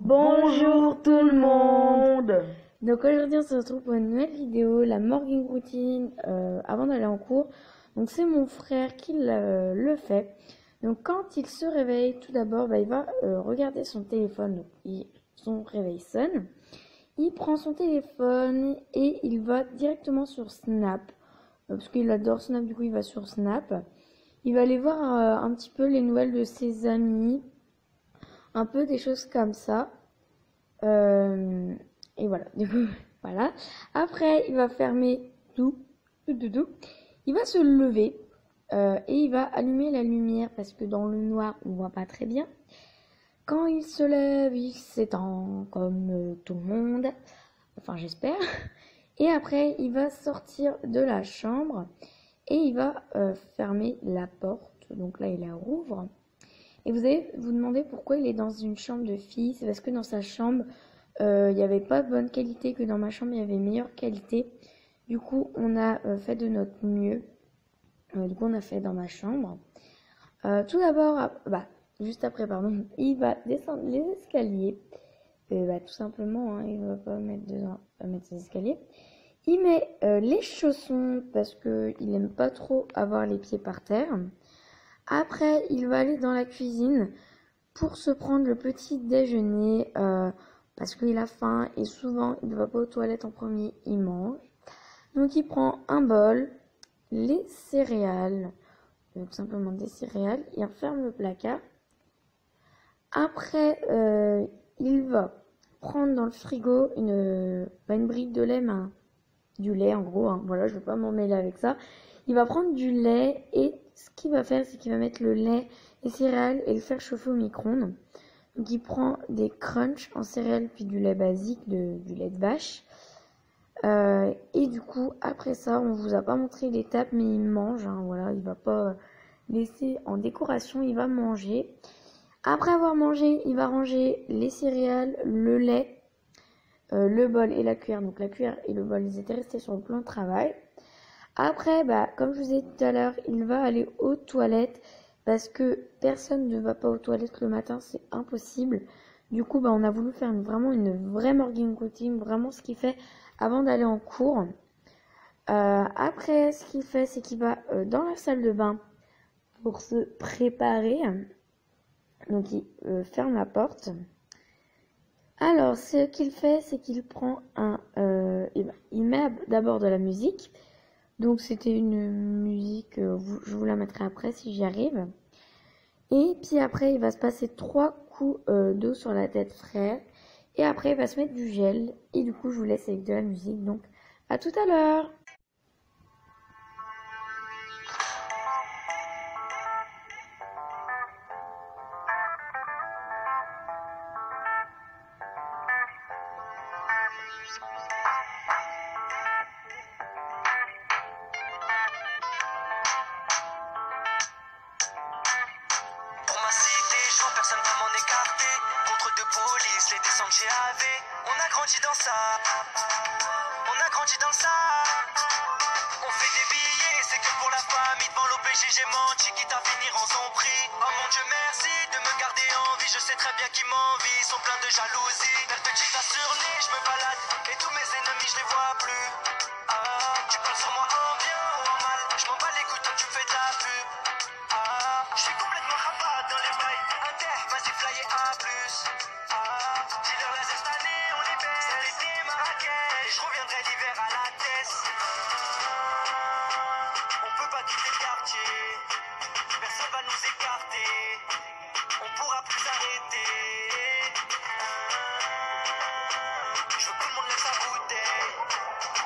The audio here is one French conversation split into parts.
Bonjour tout le monde. Donc aujourd'hui on se retrouve pour une nouvelle vidéo, la morning routine avant d'aller en cours. Donc c'est mon frère qui le fait. Donc quand il se réveille, tout d'abord il va regarder son téléphone. Donc son réveil sonne. Il prend son téléphone et il va directement sur Snap. Parce qu'il adore Snap, du coup il va sur Snap. Il va aller voir un petit peu les nouvelles de ses amis. Un peu des choses comme ça. Et voilà, du coup, voilà. Après, il va fermer tout. Il va se lever et il va allumer la lumière parce que dans le noir, on voit pas très bien. Quand il se lève, il s'étend comme tout le monde. Enfin, j'espère. Et après, il va sortir de la chambre et il va fermer la porte. Donc là, il la rouvre. Et vous allez vous demander pourquoi il est dans une chambre de fille. C'est parce que dans sa chambre, il n'y avait pas de bonne qualité, que dans ma chambre, il y avait meilleure qualité. Du coup, on a fait de notre mieux. Du coup, on a fait dans ma chambre. Tout d'abord, juste après, pardon, il va descendre les escaliers. Tout simplement, hein, il ne va pas mettre ses escaliers. Il met les chaussons parce qu'il n'aime pas trop avoir les pieds par terre. Après, il va aller dans la cuisine pour se prendre le petit déjeuner parce qu'il a faim et souvent il ne va pas aux toilettes en premier, il mange. Donc il prend un bol, les céréales, tout simplement des céréales, il referme le placard. Après, il va prendre dans le frigo une brique de lait, du lait en gros, hein. Voilà, je ne vais pas m'en mêler avec ça. Il va prendre du lait et ce qu'il va faire, c'est qu'il va mettre le lait, les céréales et le faire chauffer au micro-ondes. Donc il prend des crunchs en céréales puis du lait basique, du lait de vache. Et du coup, après ça, on vous a pas montré l'étape, mais il mange. Hein, voilà, il va pas laisser en décoration, il va manger. Après avoir mangé, il va ranger les céréales, le lait, le bol et la cuillère. Donc la cuillère et le bol, ils étaient restés sur le plan de travail. Après, comme je vous ai dit tout à l'heure, il va aller aux toilettes parce que personne ne va pas aux toilettes le matin, c'est impossible. Du coup, on a voulu faire vraiment une vraie morning routine, vraiment ce qu'il fait avant d'aller en cours. Après, ce qu'il fait, c'est qu'il va dans la salle de bain pour se préparer. Donc, il ferme la porte. Alors, ce qu'il fait, c'est qu'il prend il met d'abord de la musique. Donc c'était une musique, je vous la mettrai après si j'y arrive. Et puis après, il va se passer 3 coups d'eau sur la tête frère. Et après, il va se mettre du gel. Et du coup, je vous laisse avec de la musique. Donc, à tout à l'heure! Personne va m'en écarter. Contrôle de police, les descentes GAV. On a grandi dans ça. On a grandi dans ça. On fait des billets, c'est que pour la famille. Devant l'OPJ, j'ai menti, quitte à finir en son prix. Oh mon Dieu, merci de me garder en vie. Je sais très bien qu'ils m'envient, ils sont pleins de jalousie. Belle petite assurnée, je me balade. Et tous mes ennemis, je les vois plus. Tu parles sur moi en bien ou en mal. Je m'en bats les couilles, toi tu fais de la pub. Je suis complètement rabat dans les bails. Vas-y flyer à plus. Dealer laser cette année, on les baisse. Cet été Marrakech. Je reviendrai l'hiver à la tête. On peut pas quitter le quartier. Personne va nous écarter. On pourra plus arrêter. Je veux que tout le monde lève sa bouteille.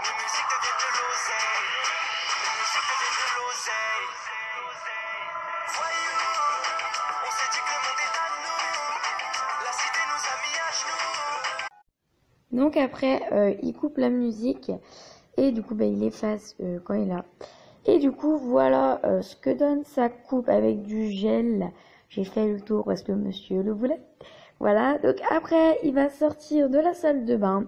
Mes musiques deviennent de l'oseille. Mes musiques deviennent de l'oseille. Voyou, on s'est dit que le monde est à nous. La cité nous a mis à genoux. Donc après, il coupe la musique. Et du coup, il efface quand il a. Et du coup, voilà ce que donne sa coupe avec du gel. J'ai fait le tour parce que monsieur le voulait. Voilà, donc après, il va sortir de la salle de bain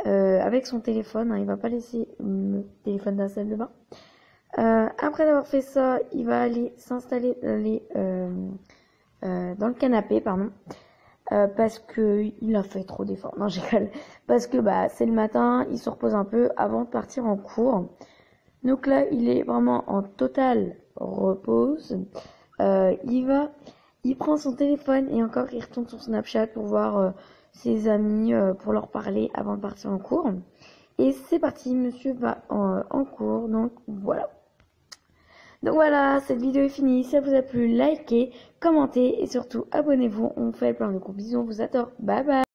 avec son téléphone. Hein, il va pas laisser le téléphone dans la salle de bain. Après avoir fait ça, il va aller s'installer dans le canapé, pardon. parce que il a fait trop d'efforts. Non, je rigole. Parce que bah c'est le matin, il se repose un peu avant de partir en cours. Donc là, il est vraiment en totale repose. Il prend son téléphone et encore il retourne sur Snapchat pour voir ses amis, pour leur parler avant de partir en cours. Et c'est parti, monsieur va en cours, donc voilà. Donc voilà, cette vidéo est finie. Si ça vous a plu, likez, commentez et surtout abonnez-vous. On vous fait plein de gros bisous, on vous adore. Bye bye.